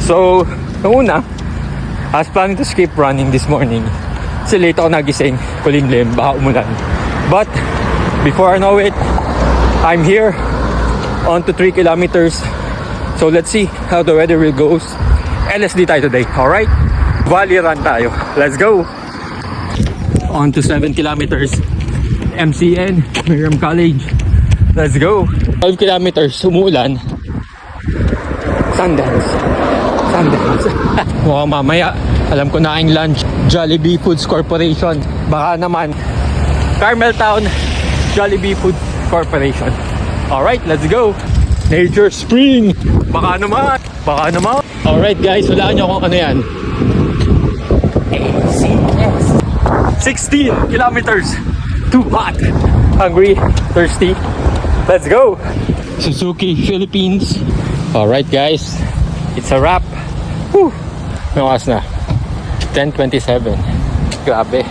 So, noong una, I was planning to skip running this morning. Kasi late ako nagising, kulimlim, baka umulan. But, before I know it, I'm here on to 3 kilometers. So, let's see how the weather will goes. LSD tayo today, alright? Valley run tayo. Let's go! On to 7 kilometers. MCN, Miriam College. Let's go! 12 kilometers, umuulan. Sundance. Mukhang mamaya, alam ko na aking lunch. Jollibee Foods Corporation. Baka naman, Carmeltown, Jollibee Foods Corporation. Alright, let's go! Nature Spring! Baka naman! Alright guys, hulaan nyo kung ano yan. ACS. 16 kilometers. Too hot. Hungry, thirsty. Let's go! Suzuki, Philippines. Alright guys, it's a wrap. Whew! May oras na. 10:27. Grabe.